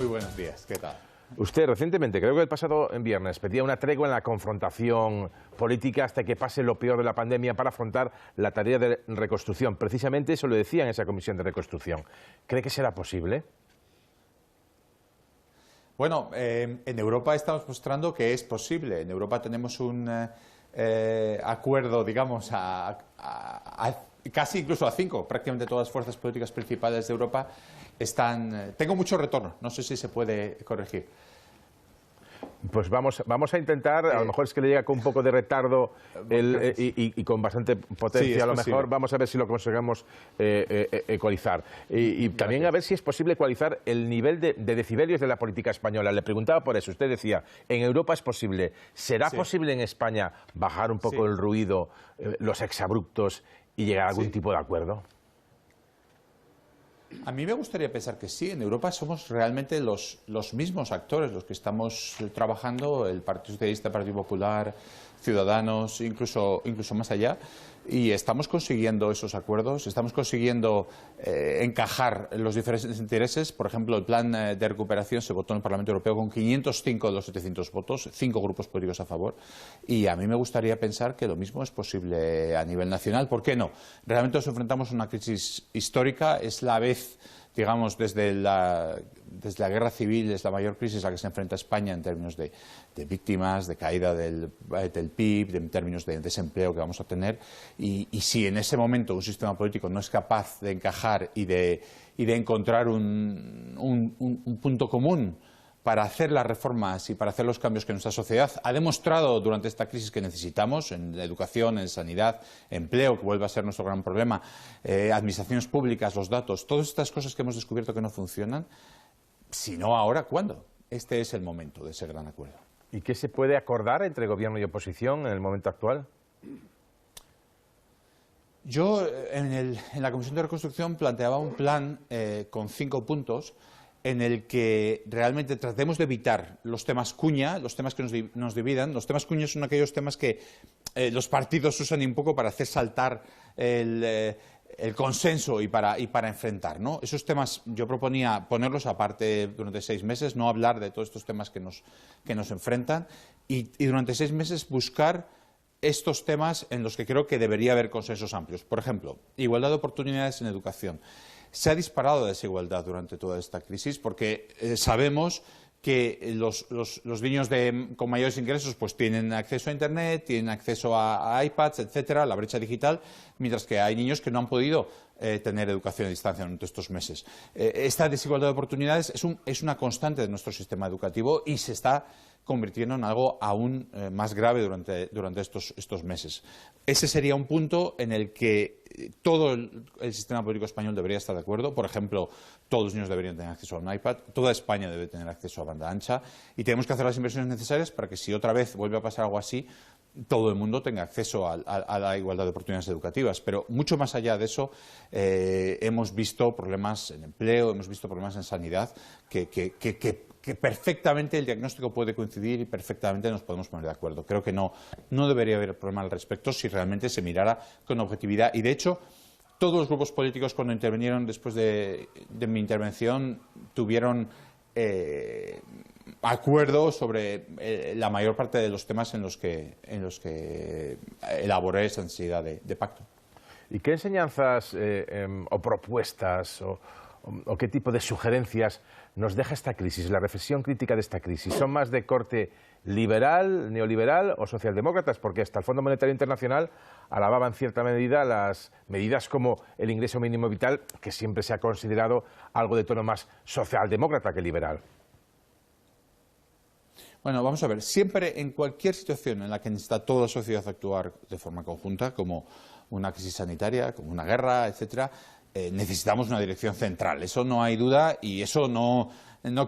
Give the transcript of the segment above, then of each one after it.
Muy buenos días, ¿qué tal? Usted recientemente, creo que el pasado viernes, pedía una tregua en la confrontación política hasta que pase lo peor de la pandemia para afrontar la tarea de reconstrucción. Precisamente eso lo decía en esa comisión de reconstrucción. ¿Cree que será posible? Bueno, en Europa estamos mostrando que es posible. En Europa tenemos un acuerdo, digamos, casi incluso a 5. Prácticamente todas las fuerzas políticas principales de Europa están... Tengo mucho retorno, no sé si se puede corregir. Pues vamos a intentar, a lo mejor es que le llega con un poco de retardo y con bastante potencia, sí, a lo posible. mejor vamos a ver si lo conseguimos ecualizar. Y también a ver si es posible ecualizar el nivel de decibelios de la política española. Le preguntaba por eso, usted decía, en Europa es posible. ¿Será posible en España bajar un poco el ruido, los exabruptos y llegar a algún tipo de acuerdo? A mí me gustaría pensar que sí. En Europa somos realmente los mismos actores los que estamos trabajando, el Partido Socialista, el Partido Popular, Ciudadanos, incluso más allá, y estamos consiguiendo esos acuerdos, estamos consiguiendo encajar los diferentes intereses. Por ejemplo, el plan de recuperación se votó en el Parlamento Europeo con 505 de los 700 votos, 5 grupos políticos a favor, y a mí me gustaría pensar que lo mismo es posible a nivel nacional. ¿Por qué no? Realmente nos enfrentamos a una crisis histórica, es la vez, digamos, desde la guerra civil, es la mayor crisis a la que se enfrenta España en términos de víctimas, de caída del PIB, en términos de desempleo que vamos a tener, y si en ese momento un sistema político no es capaz de encajar y de encontrar un punto común para hacer las reformas y para hacer los cambios que nuestra sociedad ha demostrado durante esta crisis que necesitamos, en educación, en sanidad, empleo, que vuelve a ser nuestro gran problema, administraciones públicas, los datos, todas estas cosas que hemos descubierto que no funcionan, si no ahora, ¿cuándo? Este es el momento de ese gran acuerdo. ¿Y qué se puede acordar entre gobierno y oposición en el momento actual? Yo en la Comisión de Reconstrucción planteaba un plan con 5 puntos en el que realmente tratemos de evitar los temas cuña, los temas que nos dividan. Los temas cuña son aquellos temas que los partidos usan un poco para hacer saltar el consenso y para enfrentar, ¿no? Esos temas yo proponía ponerlos aparte durante 6 meses, no hablar de todos estos temas que nos enfrentan y durante 6 meses buscar estos temas en los que creo que debería haber consensos amplios. Por ejemplo, igualdad de oportunidades en educación. Se ha disparado la desigualdad durante toda esta crisis porque sabemos que los niños con mayores ingresos pues tienen acceso a Internet, tienen acceso a iPads, etcétera, la brecha digital, mientras que hay niños que no han podido tener educación a distancia durante estos meses. Esta desigualdad de oportunidades es una constante de nuestro sistema educativo y se está convirtiendo en algo aún más grave durante estos meses. Ese sería un punto en el que todo el sistema político español debería estar de acuerdo. Por ejemplo, todos los niños deberían tener acceso a un iPad, toda España debe tener acceso a banda ancha y tenemos que hacer las inversiones necesarias para que si otra vez vuelve a pasar algo así, todo el mundo tenga acceso a la igualdad de oportunidades educativas. Pero mucho más allá de eso, hemos visto problemas en empleo, hemos visto problemas en sanidad que perfectamente el diagnóstico puede coincidir y perfectamente nos podemos poner de acuerdo. Creo que no debería haber problema al respecto si realmente se mirara con objetividad. Y de hecho, todos los grupos políticos cuando intervinieron después de mi intervención tuvieron acuerdo sobre la mayor parte de los temas en los que elaboré esa necesidad de pacto. ¿Y qué enseñanzas o propuestas o qué tipo de sugerencias nos deja esta crisis, la reflexión crítica de esta crisis? ¿Son más de corte liberal, neoliberal o socialdemócratas? Porque hasta el Fondo Monetario Internacional alababa en cierta medida las medidas como el ingreso mínimo vital, que siempre se ha considerado algo de tono más socialdemócrata que liberal. Bueno, vamos a ver, siempre en cualquier situación en la que necesita toda la sociedad actuar de forma conjunta, como una crisis sanitaria, como una guerra, etcétera, necesitamos una dirección central. Eso no hay duda y eso no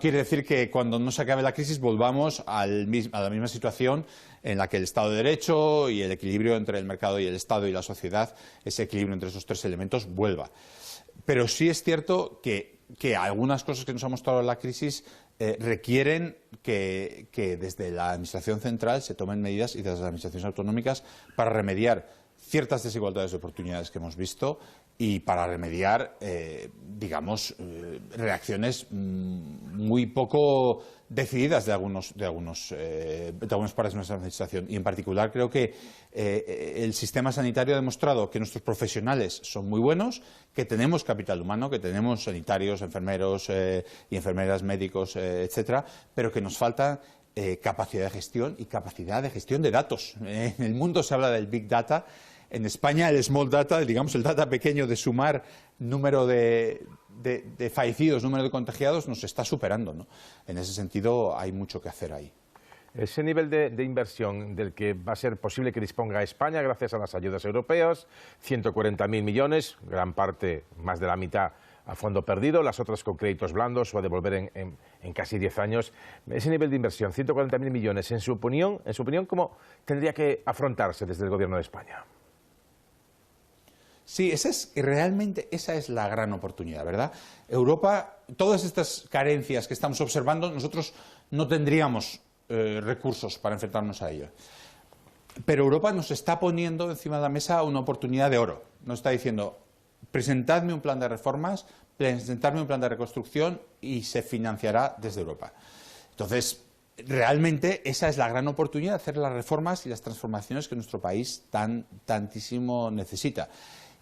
quiere decir que cuando no se acabe la crisis volvamos a la misma situación en la que el Estado de Derecho y el equilibrio entre el mercado y el Estado y la sociedad, ese equilibrio entre esos 3 elementos vuelva. Pero sí es cierto que algunas cosas que nos ha mostrado la crisis requieren que desde la Administración central se tomen medidas y desde las administraciones autonómicas para remediar ciertas desigualdades de oportunidades que hemos visto y para remediar, digamos, reacciones muy poco decididas de algunas partes de nuestra administración. Y en particular creo que el sistema sanitario ha demostrado que nuestros profesionales son muy buenos, que tenemos capital humano, que tenemos sanitarios, enfermeros y enfermeras, médicos, etcétera, pero que nos falta capacidad de gestión y capacidad de gestión de datos. En el mundo se habla del Big Data. En España el small data, digamos el data pequeño de sumar número de fallecidos, número de contagiados, nos está superando, ¿no? En ese sentido hay mucho que hacer ahí. Ese nivel de inversión del que va a ser posible que disponga España gracias a las ayudas europeas, 140.000 millones, gran parte, más de la mitad, a fondo perdido, las otras con créditos blandos o a devolver en casi 10 años. Ese nivel de inversión, 140.000 millones, en su opinión, ¿cómo tendría que afrontarse desde el Gobierno de España? Sí, realmente esa es la gran oportunidad, ¿verdad? Europa, todas estas carencias que estamos observando, nosotros no tendríamos recursos para enfrentarnos a ello. Pero Europa nos está poniendo encima de la mesa una oportunidad de oro. Nos está diciendo, presentadme un plan de reformas, presentadme un plan de reconstrucción y se financiará desde Europa. Entonces, realmente esa es la gran oportunidad de hacer las reformas y las transformaciones que nuestro país tantísimo necesita.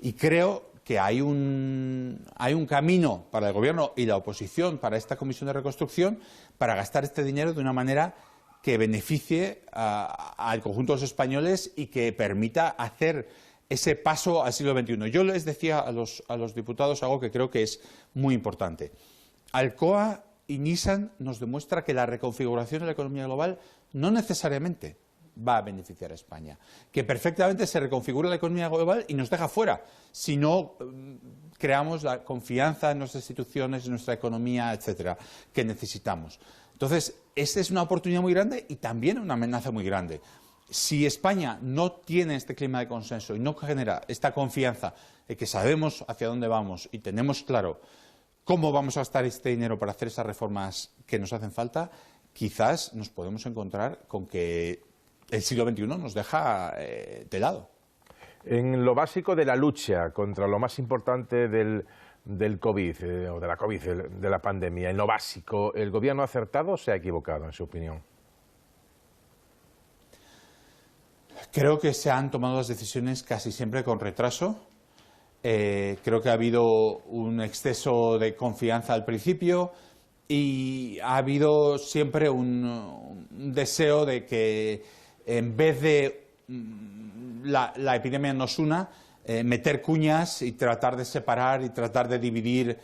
Y creo que hay un camino para el Gobierno y la oposición, para esta Comisión de Reconstrucción, para gastar este dinero de una manera que beneficie al conjunto de los españoles y que permita hacer ese paso al siglo XXI. Yo les decía a los diputados algo que creo que es muy importante. Alcoa y Nissan nos demuestra que la reconfiguración de la economía global no necesariamente va a beneficiar a España, que perfectamente se reconfigura la economía global y nos deja fuera si no creamos la confianza en nuestras instituciones, en nuestra economía, etcétera, que necesitamos. Entonces, esta es una oportunidad muy grande y también una amenaza muy grande. Si España no tiene este clima de consenso y no genera esta confianza de que sabemos hacia dónde vamos y tenemos claro cómo vamos a gastar este dinero para hacer esas reformas que nos hacen falta, quizás nos podemos encontrar con que el siglo XXI nos deja de lado. En lo básico de la lucha contra lo más importante del COVID, o de la COVID, de la pandemia, en lo básico, ¿el Gobierno ha acertado o se ha equivocado, en su opinión? Creo que se han tomado las decisiones casi siempre con retraso. Creo que ha habido un exceso de confianza al principio y ha habido siempre un deseo de que en vez de la epidemia nos una, meter cuñas y tratar de separar y tratar de dividir.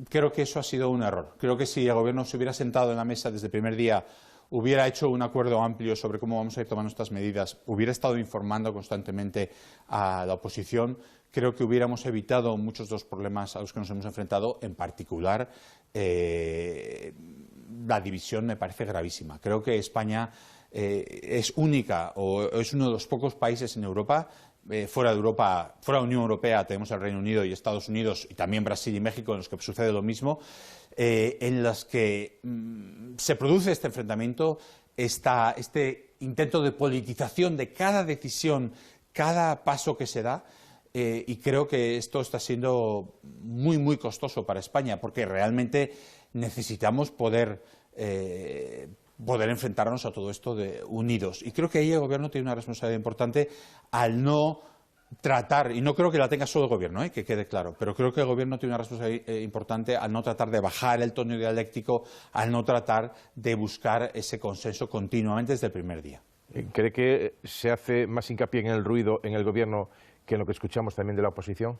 Creo que eso ha sido un error. Creo que si el Gobierno se hubiera sentado en la mesa desde el primer día, hubiera hecho un acuerdo amplio sobre cómo vamos a ir tomando estas medidas, hubiera estado informando constantemente a la oposición, creo que hubiéramos evitado muchos de los problemas a los que nos hemos enfrentado, en particular la división me parece gravísima. Creo que España es única o es uno de los pocos países en Europa, fuera de Europa, fuera de la Unión Europea, tenemos el Reino Unido y Estados Unidos y también Brasil y México en los que sucede lo mismo, en las que se produce este enfrentamiento, este intento de politización de cada decisión, cada paso que se da. Y creo que esto está siendo muy, muy costoso para España, porque realmente necesitamos poder enfrentarnos a todo esto unidos. Y creo que ahí el Gobierno tiene una responsabilidad importante al no tratar, y no creo que la tenga solo el Gobierno, que quede claro, pero creo que el Gobierno tiene una responsabilidad importante al no tratar de bajar el tono dialéctico, al no tratar de buscar ese consenso continuamente desde el primer día. ¿Cree que se hace más hincapié en el ruido en el Gobierno que en lo que escuchamos también de la oposición?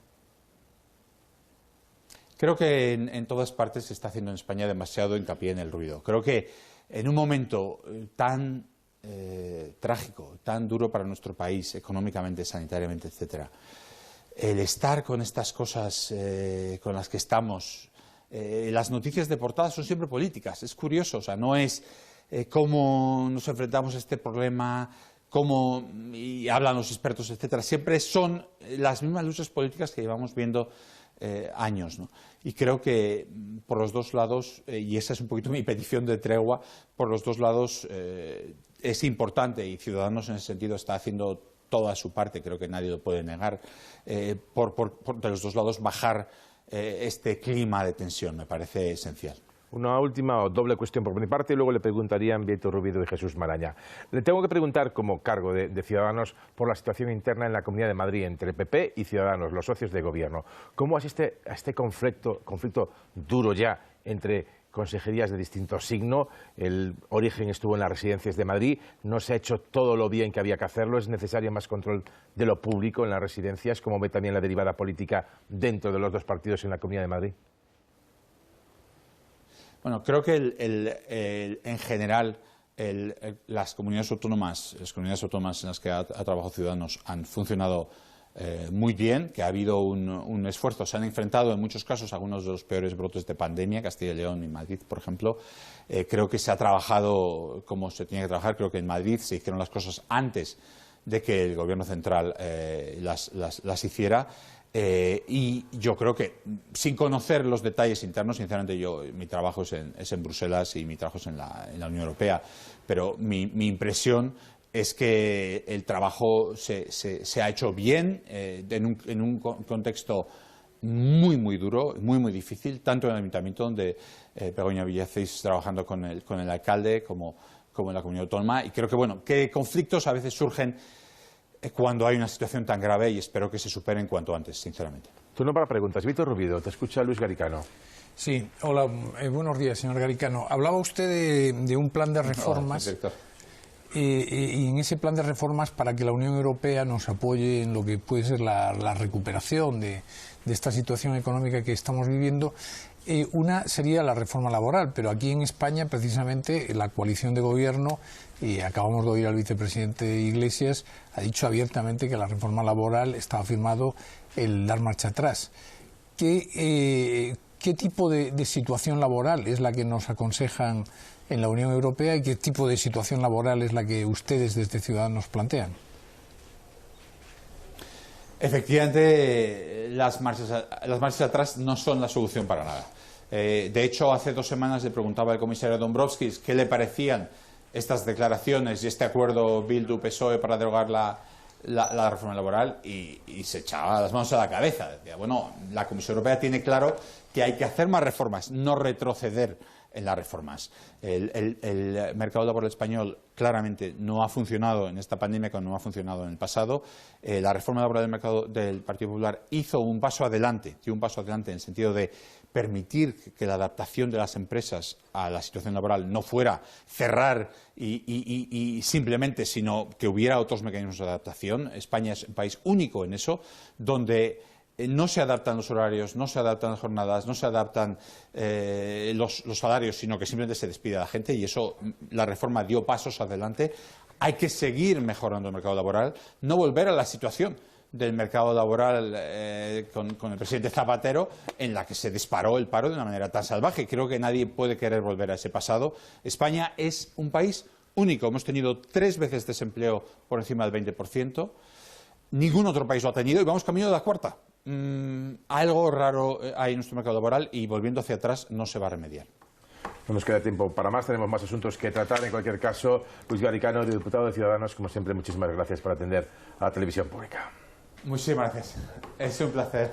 Creo que en todas partes se está haciendo en España demasiado hincapié en el ruido. Creo que en un momento tan trágico, tan duro para nuestro país, económicamente, sanitariamente, etcétera, el estar con estas cosas con las que estamos, las noticias de portada son siempre políticas. Es curioso, o sea, no es cómo nos enfrentamos a este problema, cómo y hablan los expertos, etcétera. Siempre son las mismas luchas políticas que llevamos viendo años, ¿no? Y creo que por los dos lados, y esa es un poquito mi petición de tregua, por los dos lados es importante y Ciudadanos en ese sentido está haciendo toda su parte, creo que nadie lo puede negar, de los dos lados bajar este clima de tensión, me parece esencial. Una última o doble cuestión por mi parte y luego le preguntaría a Vítor Rubido y Jesús Maraña. Le tengo que preguntar, como cargo de Ciudadanos, por la situación interna en la Comunidad de Madrid entre PP y Ciudadanos, los socios de gobierno. ¿Cómo asiste a este conflicto duro ya entre consejerías de distinto signo? El origen estuvo en las residencias de Madrid, no se ha hecho todo lo bien que había que hacerlo, es necesario más control de lo público en las residencias, como ve también la derivada política dentro de los dos partidos en la Comunidad de Madrid. Bueno, creo que en general las comunidades autónomas en las que ha trabajado Ciudadanos han funcionado muy bien, que ha habido un esfuerzo. Se han enfrentado en muchos casos a algunos de los peores brotes de pandemia, Castilla y León y Madrid, por ejemplo. Creo que se ha trabajado como se tenía que trabajar. Creo que en Madrid se hicieron las cosas antes de que el Gobierno central las hiciera. Y yo creo que, sin conocer los detalles internos, sinceramente mi trabajo es en Bruselas y mi trabajo es en la Unión Europea, pero mi impresión es que el trabajo se ha hecho bien en un contexto muy duro, muy difícil, tanto en el Ayuntamiento, donde Begoña Villacís trabajando con el alcalde, como en la Comunidad Autónoma. Y creo que conflictos a veces surgen cuando hay una situación tan grave y espero que se superen cuanto antes, sinceramente. Turno para preguntas. Vítor Rubido, te escucha Luis Garicano. Sí, hola, buenos días, señor Garicano. Hablaba usted de un plan de reformas y en ese plan de reformas para que la Unión Europea nos apoye en lo que puede ser la recuperación de esta situación económica que estamos viviendo. Una sería la reforma laboral, pero aquí en España, precisamente, la coalición de gobierno, y acabamos de oír al vicepresidente Iglesias, ha dicho abiertamente que la reforma laboral estaba firmado el dar marcha atrás. ¿Qué tipo de situación laboral es la que nos aconsejan en la Unión Europea y qué tipo de situación laboral es la que ustedes desde Ciudadanos plantean? Efectivamente, las marchas atrás no son la solución para nada. De hecho, hace 2 semanas le preguntaba al comisario Dombrovskis qué le parecían estas declaraciones y este acuerdo Bildu-PSOE para derogar la reforma laboral y se echaba las manos a la cabeza. Decía, bueno, la Comisión Europea tiene claro que hay que hacer más reformas, no retroceder en las reformas. El mercado laboral español claramente no ha funcionado en esta pandemia como no ha funcionado en el pasado. La reforma laboral del mercado del Partido Popular dio un paso adelante en el sentido de permitir que la adaptación de las empresas a la situación laboral no fuera cerrar y simplemente, sino que hubiera otros mecanismos de adaptación. España es un país único en eso, donde no se adaptan los horarios, no se adaptan las jornadas, no se adaptan los salarios, sino que simplemente se despide a la gente, y eso, la reforma dio pasos adelante. Hay que seguir mejorando el mercado laboral, no volver a la situación del mercado laboral con el presidente Zapatero, en la que se disparó el paro de una manera tan salvaje. Creo que nadie puede querer volver a ese pasado. España es un país único. Hemos tenido 3 veces desempleo por encima del 20%. Ningún otro país lo ha tenido y vamos camino de la 4ª. Algo raro hay en nuestro mercado laboral y volviendo hacia atrás no se va a remediar. No nos queda tiempo para más, tenemos más asuntos que tratar. En cualquier caso, Luis Garicano, diputado de Ciudadanos, como siempre, muchísimas gracias por atender a la televisión pública. Muchísimas gracias. Es un placer.